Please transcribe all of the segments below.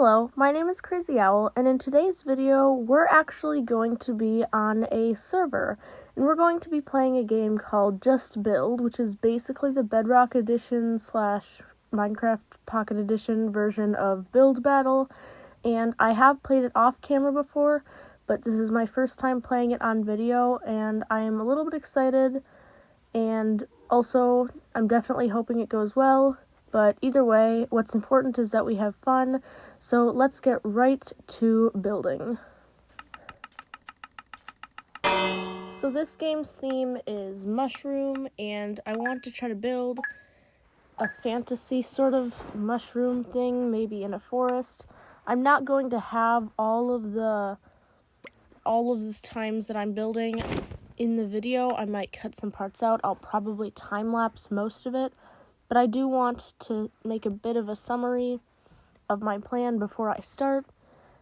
Hello, my name is Crazy Owl, and in today's video, we're actually going to be on a server, and we're going to be playing a game called Just Build, which is basically the Bedrock Edition / Minecraft Pocket Edition version of Build Battle, and I have played it off camera before, but this is my first time playing it on video, and I am a little bit excited, and also, I'm definitely hoping it goes well. But either way, what's important is that we have fun, so let's get right to building. So this game's theme is mushroom, and I want to try to build a fantasy sort of mushroom thing, maybe in a forest. I'm not going to have all of the times that I'm building in the video. I might cut some parts out. I'll probably time-lapse most of it. But I do want to make a bit of a summary of my plan before I start,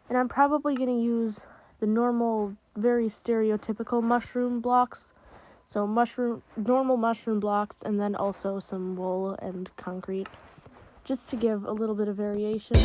and I'm probably going to use the normal, very stereotypical mushroom blocks. So normal mushroom blocks, and then also some wool and concrete, just to give a little bit of variation.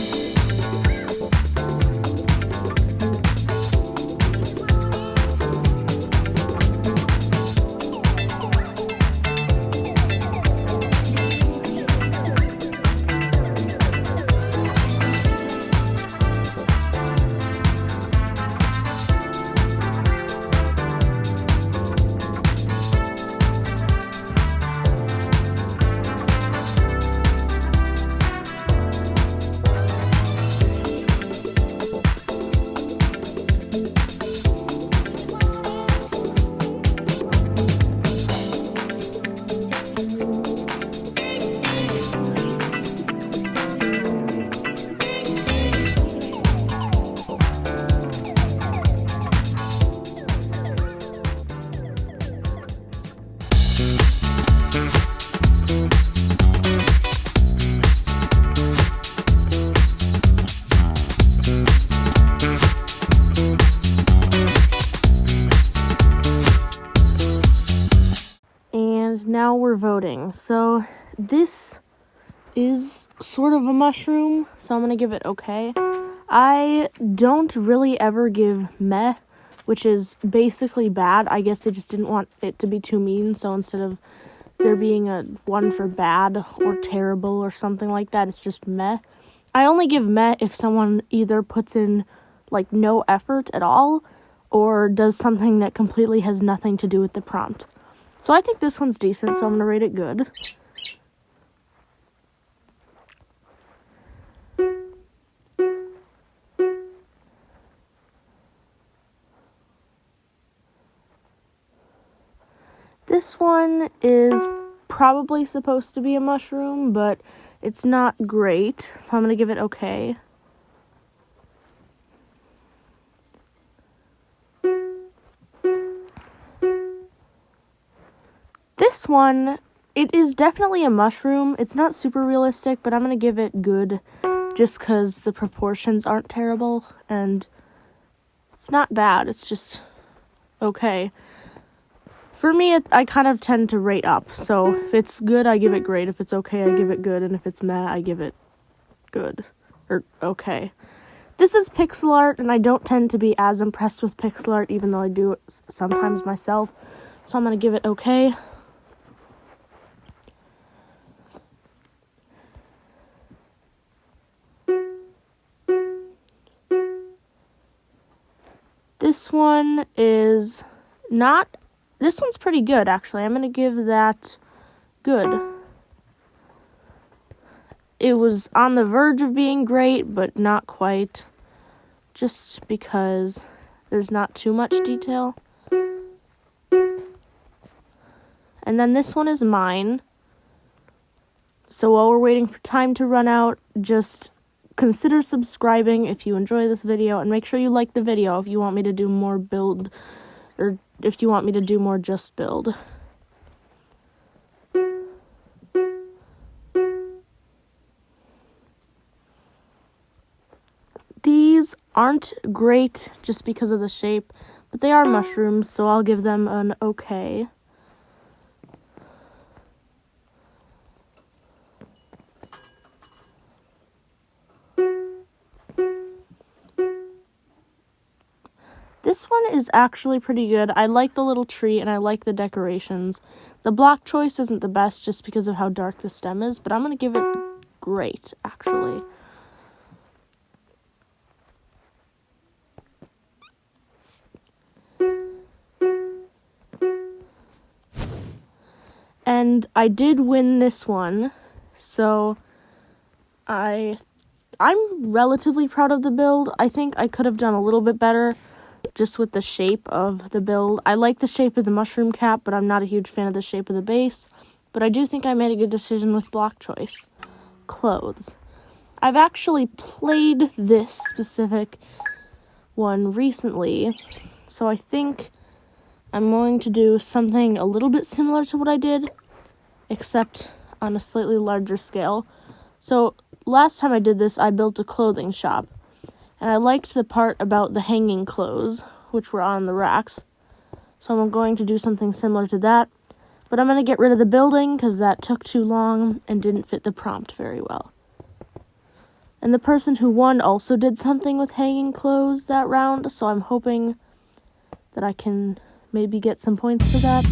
Now we're voting. So this is sort of a mushroom, so I'm gonna give it okay. I don't really ever give meh, which is basically bad. I guess they just didn't want it to be too mean, so instead of there being a one for bad or terrible or something like that, it's just meh. I only give meh if someone either puts in like no effort at all or does something that completely has nothing to do with the prompt. So I think this one's decent, so I'm going to rate it good. This one is probably supposed to be a mushroom, but it's not great, so I'm going to give it okay. This one, it is definitely a mushroom. It's not super realistic, but I'm going to give it good just because the proportions aren't terrible, and it's not bad. It's just okay. For me, I kind of tend to rate up, so if it's good, I give it great. If it's okay, I give it good, and if it's meh, I give it good, or okay. This is pixel art, and I don't tend to be as impressed with pixel art, even though I do it sometimes myself, so I'm going to give it okay. This one is not... This one's pretty good, actually. I'm going to give that good. It was on the verge of being great, but not quite. Just because there's not too much detail. And then this one is mine. So while we're waiting for time to run out, just consider subscribing if you enjoy this video, and make sure you like the video if you want me to do more build, or if you want me to do more Just Build. These aren't great just because of the shape, but they are mushrooms, so I'll give them an okay. This one is actually pretty good. I like the little tree and I like the decorations. The block choice isn't the best just because of how dark the stem is, but I'm going to give it great, actually. And I did win this one, so I'm relatively proud of the build. I think I could have done a little bit better just with the shape of the build. I like the shape of the mushroom cap, but I'm not a huge fan of the shape of the base. But I do think I made a good decision with block choice. Clothes. I've actually played this specific one recently, so I think I'm going to do something a little bit similar to what I did, except on a slightly larger scale. So last time I did this, I built a clothing shop, and I liked the part about the hanging clothes, which were on the racks. So I'm going to do something similar to that, but I'm going to get rid of the building because that took too long and didn't fit the prompt very well. And the person who won also did something with hanging clothes that round, so I'm hoping that I can maybe get some points for that.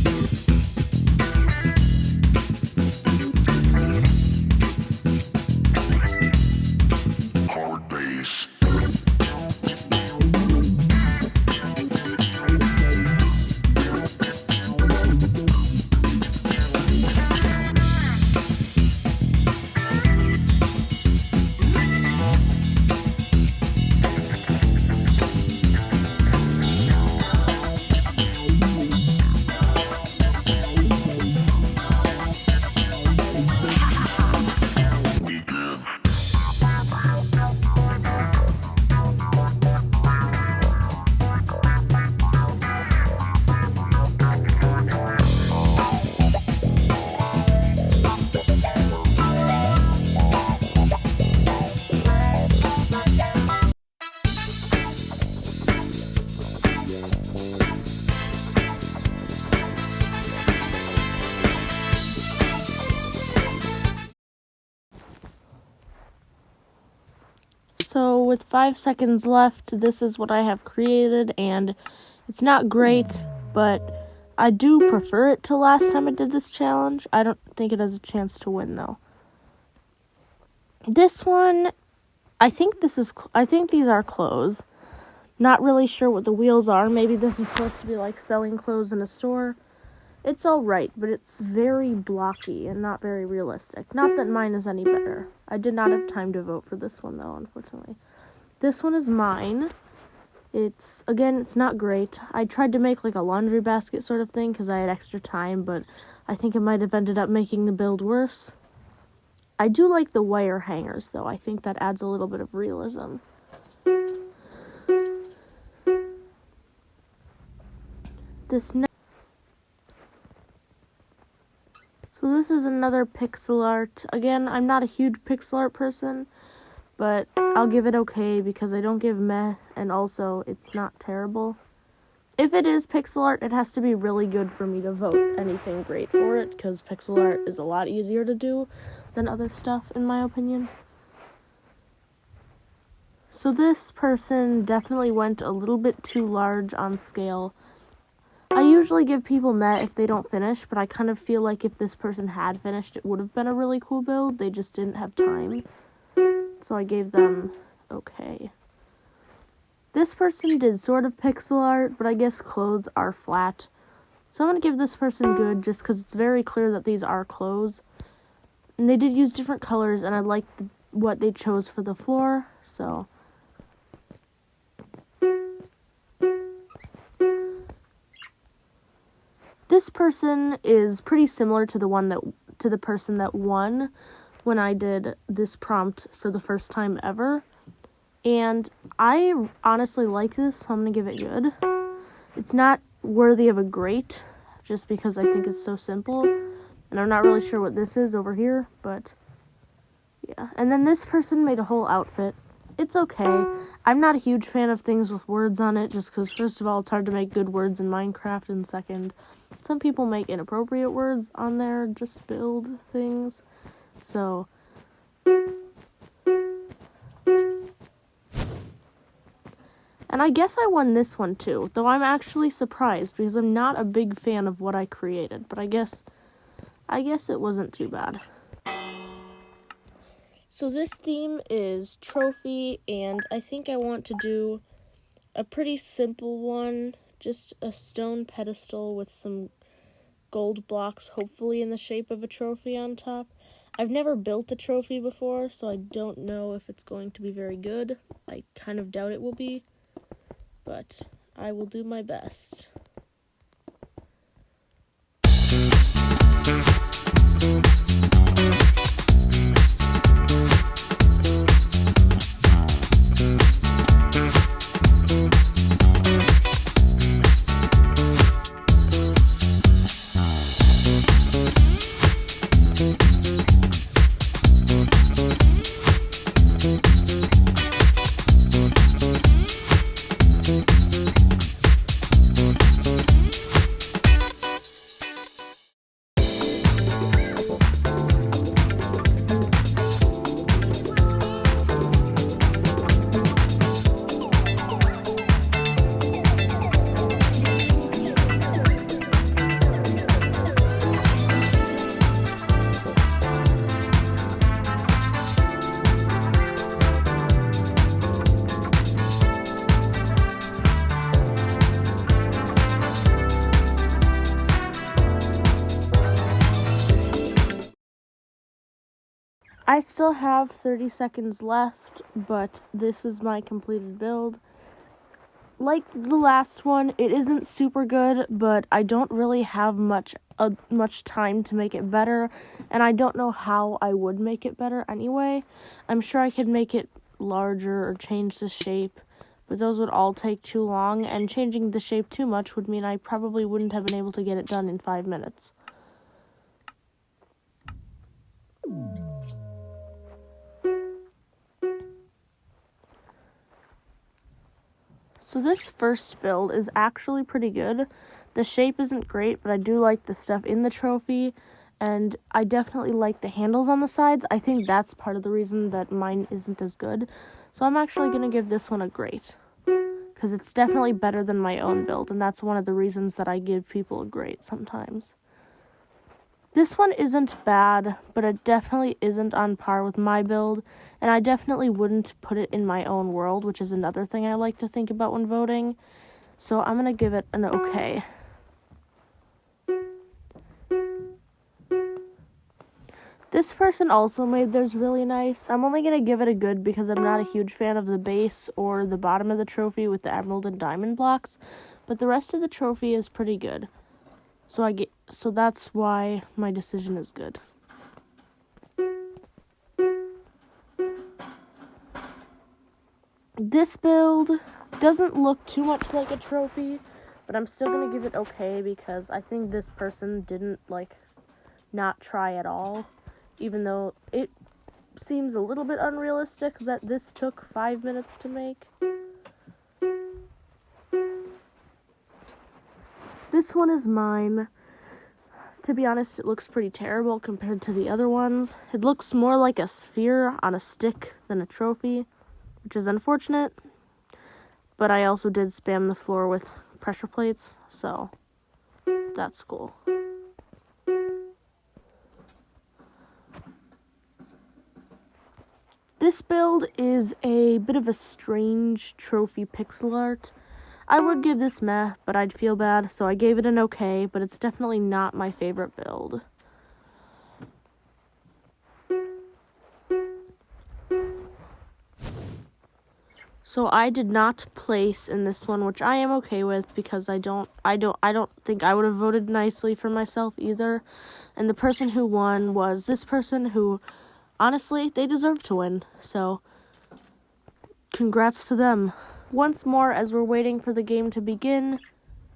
So with 5 seconds left, this is what I have created, and it's not great, but I do prefer it to last time I did this challenge. I don't think it has a chance to win, though. This one, I think these are clothes. Not really sure what the wheels are. Maybe this is supposed to be like selling clothes in a store. It's alright, but it's very blocky and not very realistic. Not that mine is any better. I did not have time to vote for this one, though, unfortunately. This one is mine. It's not great. I tried to make like a laundry basket sort of thing because I had extra time, but I think it might have ended up making the build worse. I do like the wire hangers, though. I think that adds a little bit of realism. So this is another pixel art. Again, I'm not a huge pixel art person, but I'll give it okay because I don't give meh, and also it's not terrible. If it is pixel art, it has to be really good for me to vote anything great for it, because pixel art is a lot easier to do than other stuff, in my opinion. So this person definitely went a little bit too large on scale. I usually give people meh if they don't finish, but I kind of feel like if this person had finished, it would have been a really cool build. They just didn't have time. So I gave them okay. This person did sort of pixel art, but I guess clothes are flat. So I'm going to give this person good just because it's very clear that these are clothes. And they did use different colors, and I like what they chose for the floor, so... This person is pretty similar to the person that won when I did this prompt for the first time ever. And I honestly like this, so I'm going to give it good. It's not worthy of a great, just because I think it's so simple. And I'm not really sure what this is over here, but yeah. And then this person made a whole outfit. It's okay. I'm not a huge fan of things with words on it, just because, first of all, it's hard to make good words in Minecraft, and second, some people make inappropriate words on there, just build things. So, And I guess I won this one too, though I'm actually surprised because I'm not a big fan of what I created, but I guess it wasn't too bad. So this theme is trophy, and I think I want to do a pretty simple one, just a stone pedestal with some gold blocks, hopefully in the shape of a trophy on top. I've never built a trophy before, so I don't know if it's going to be very good. I kind of doubt it will be, but I will do my best. I still have 30 seconds left, but this is my completed build. Like the last one, it isn't super good, but I don't really have much time to make it better, and I don't know how I would make it better anyway. I'm sure I could make it larger or change the shape, but those would all take too long, and changing the shape too much would mean I probably wouldn't have been able to get it done in 5 minutes. So this first build is actually pretty good. The shape isn't great, but I do like the stuff in the trophy, and I definitely like the handles on the sides. I think that's part of the reason that mine isn't as good. So I'm actually going to give this one a great, because it's definitely better than my own build, and that's one of the reasons that I give people a great sometimes. This one isn't bad, but it definitely isn't on par with my build, and I definitely wouldn't put it in my own world, which is another thing I like to think about when voting. So I'm going to give it an okay. This person also made theirs really nice. I'm only going to give it a good because I'm not a huge fan of the base or the bottom of the trophy with the emerald and diamond blocks, but the rest of the trophy is pretty good. So that's why my decision is good. This build doesn't look too much like a trophy, but I'm still going to give it okay because I think this person didn't, not try at all, even though it seems a little bit unrealistic that this took 5 minutes to make. This one is mine. To be honest, it looks pretty terrible compared to the other ones. It looks more like a sphere on a stick than a trophy, which is unfortunate. But I also did spam the floor with pressure plates, so that's cool. This build is a bit of a strange trophy pixel art. I would give this meh, but I'd feel bad, so I gave it an okay, but it's definitely not my favorite build. So I did not place in this one, which I am okay with because I don't think I would have voted nicely for myself either. And the person who won was this person who, honestly, they deserve to win. So congrats to them. Once more, as we're waiting for the game to begin,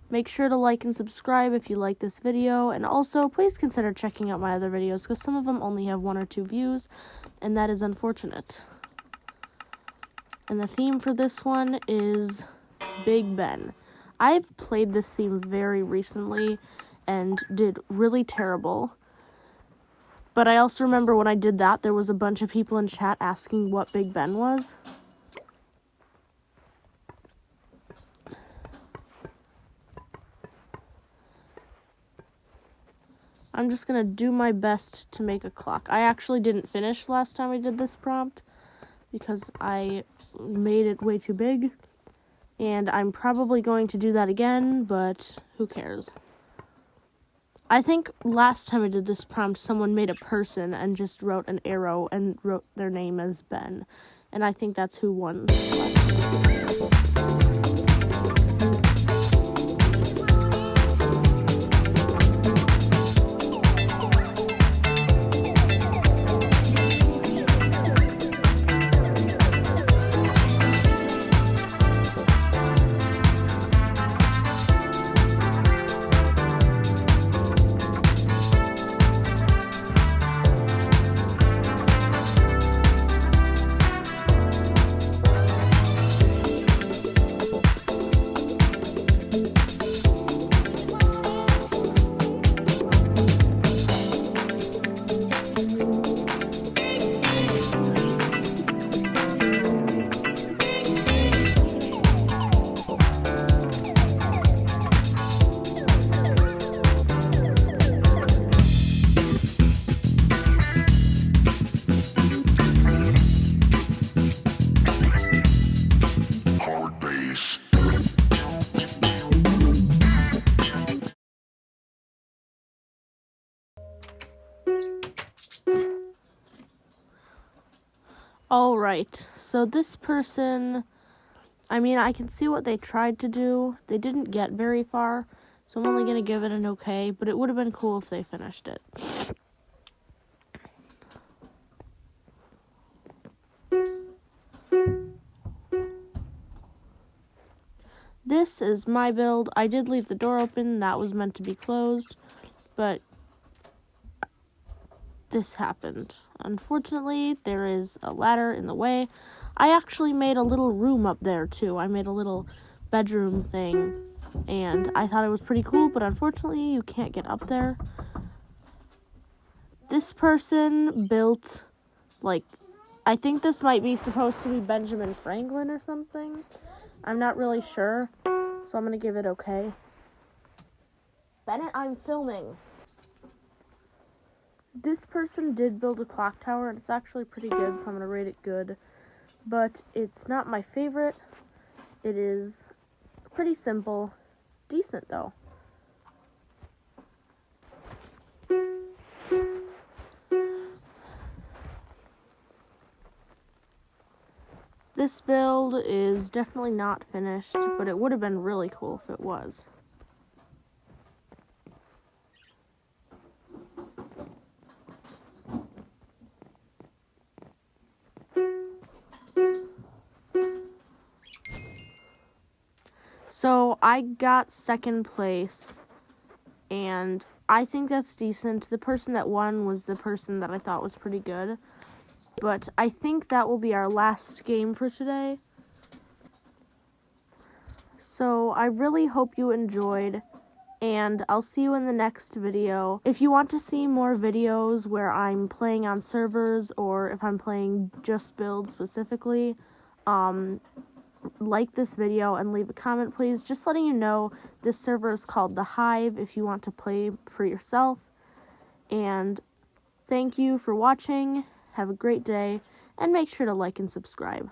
make sure to like and subscribe if you like this video, and also please consider checking out my other videos because some of them only have 1 or 2 views, and that is unfortunate. And the theme for this one is Big Ben. I've played this theme very recently and did really terrible, but I also remember when I did that, there was a bunch of people in chat asking what Big Ben was. I'm just going to do my best to make a clock. I actually didn't finish last time I did this prompt because I made it way too big. And I'm probably going to do that again, but who cares? I think last time I did this prompt, someone made a person and just wrote an arrow and wrote their name as Ben. And I think that's who won. Alright, so this person, I mean, I can see what they tried to do. They didn't get very far, so I'm only going to give it an okay, but it would have been cool if they finished it. This is my build. I did leave the door open. That was meant to be closed, but this happened. Unfortunately, there is a ladder in the way. I actually made a little room up there, too. I made a little bedroom thing, and I thought it was pretty cool, but unfortunately, you can't get up there. This person built, like, I think this might be supposed to be Benjamin Franklin or something. I'm not really sure, so I'm going to give it okay. Bennett, I'm filming. This person did build a clock tower, and it's actually pretty good, so I'm going to rate it good. But it's not my favorite. It is pretty simple. Decent, though. This build is definitely not finished, but it would have been really cool if it was. So I got second place, and I think that's decent. The person that won was the person that I thought was pretty good. But I think that will be our last game for today. So I really hope you enjoyed, and I'll see you in the next video. If you want to see more videos where I'm playing on servers, or if I'm playing just build specifically, like this video and leave a comment, please. Just letting you know, this server is called the Hive if you want to play for yourself. And thank you for watching. Have a great day, and make sure to like and subscribe.